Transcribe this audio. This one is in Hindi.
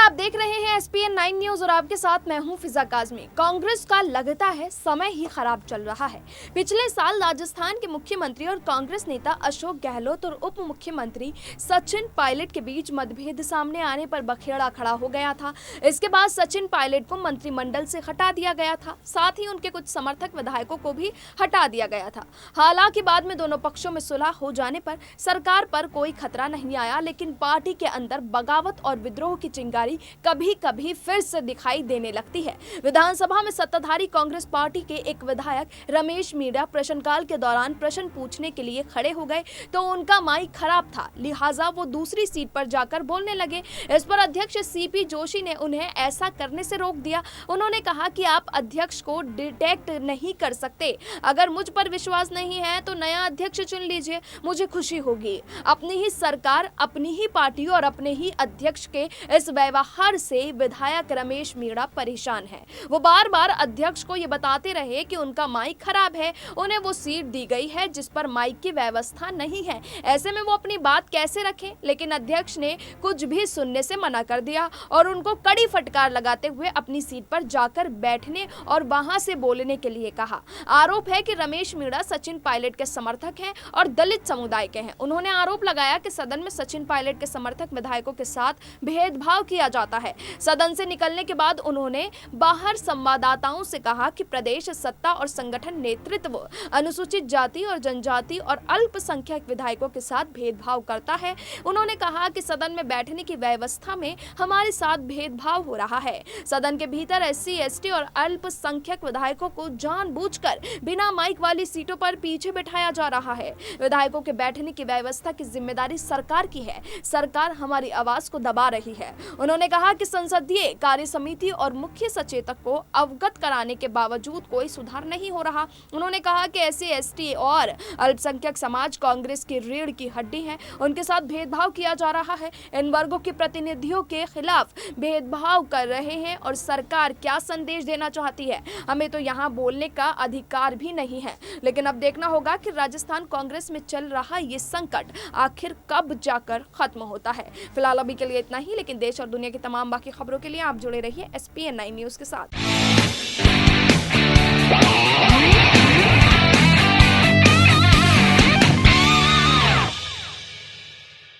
आप देख रहे हैं SPN 9 न्यूज और आपके साथ मैं हूं फिजा काजमी। कांग्रेस का लगता है समय ही खराब चल रहा है। पिछले साल राजस्थान के मुख्यमंत्री और कांग्रेस नेता अशोक गहलोत और उप मुख्यमंत्री सचिन पायलट के बीच मतभेद सामने आने पर बखेड़ा खड़ा हो गया था। इसके बाद सचिन पायलट को मंत्रिमंडल से हटा दिया गया था, साथ ही उनके कुछ समर्थक विधायकों को भी हटा दिया गया था। हालांकि बाद में दोनों पक्षों में सुलह हो जाने पर सरकार पर कोई खतरा नहीं आया, लेकिन पार्टी के अंदर बगावत और विद्रोह की चिंगारी कभी कभी फिर से दिखाई देने लगती है। विधानसभा में सत्ताधारी कांग्रेस पार्टी के एक विधायक रमेश मीणा प्रश्नकाल के दौरान प्रश्न पूछने के लिए खड़े हो गए तो उनका माइक खराब था, लिहाजा वो दूसरी सीट पर जाकर बोलने लगे। इस पर अध्यक्ष CP जोशी ने उन्हें ऐसा करने से रोक दिया। उन्होंने कहा कि आप अध्यक्ष को डिटेक्ट नहीं कर सकते। अगर मुझ पर विश्वास नहीं है तो नया अध्यक्ष चुन लीजिए, मुझे खुशी होगी। अपनी ही सरकार, अपनी ही पार्टी और अपने ही अध्यक्ष के इस व्यवहार से विधायक रमेश मीणा परेशान है। वो बार बार अध्यक्ष को ये बताते रहे कि उनका माइक खराब है, उन्हें वो सीट दी गई है जिस पर माइक की व्यवस्था नहीं है। ऐसे में वो अपनी बात कैसे रखें? लेकिन अध्यक्ष ने कुछ भी सुनने से मना कर दिया और उनको कड़ी फटकार लगाते हुए अपनी सीट पर जाकर बैठने और वहां से बोलने के लिए कहा। आरोप है कि रमेश मीणा सचिन पायलट के समर्थक हैं और दलित समुदाय के हैं। उन्होंने आरोप लगाया कि सदन में सचिन पायलट के समर्थक विधायकों के साथ भेदभाव किया जाता है। सदन से निकलने के बाद उन्होंने बाहर संवाददाताओं से कहा कि प्रदेश सत्ता और संगठन नेतृत्व अनुसूचित जाति और जनजाति और अल्पसंख्यक विधायकों के साथ भेदभाव करता है। उन्होंने कहा कि सदन में बैठने की व्यवस्था में हमारे साथ भेदभाव हो रहा है। सदन के भीतर SC, ST और अल्पसंख्यक विधायकों को जानबूझकर बिना माइक वाली सीटों पर पीछे बिठाया जा रहा है। विधायकों के बैठने की व्यवस्था की जिम्मेदारी सरकार की है। सरकार हमारी आवाज को दबा रही है। उन्होंने कहा कि संसदीय कार्य समिति और मुख्य सचेतक को अवगत कराने के बावजूद कोई सुधार नहीं हो रहा। उन्होंने कहा कि SC, ST और अल्पसंख्यक समाज कांग्रेस की रीढ़ की हड्डी है, उनके साथ भेदभाव किया जा रहा है। इन वर्गों के प्रतिनिधियों के खिलाफ भेदभाव कर रहे हैं और सरकार क्या संदेश देना चाहती है? हमें तो यहाँ बोलने का अधिकार भी नहीं है। लेकिन अब देखना होगा कि राजस्थान कांग्रेस में चल रहा ये संकट आखिर कब जाकर खत्म होता है। फिलहाल अभी के लिए इतना ही, लेकिन देश और दुनिया की तमाम बाकी खबरों के लिए आप जुड़े रहिए SPN 9 न्यूज के साथ।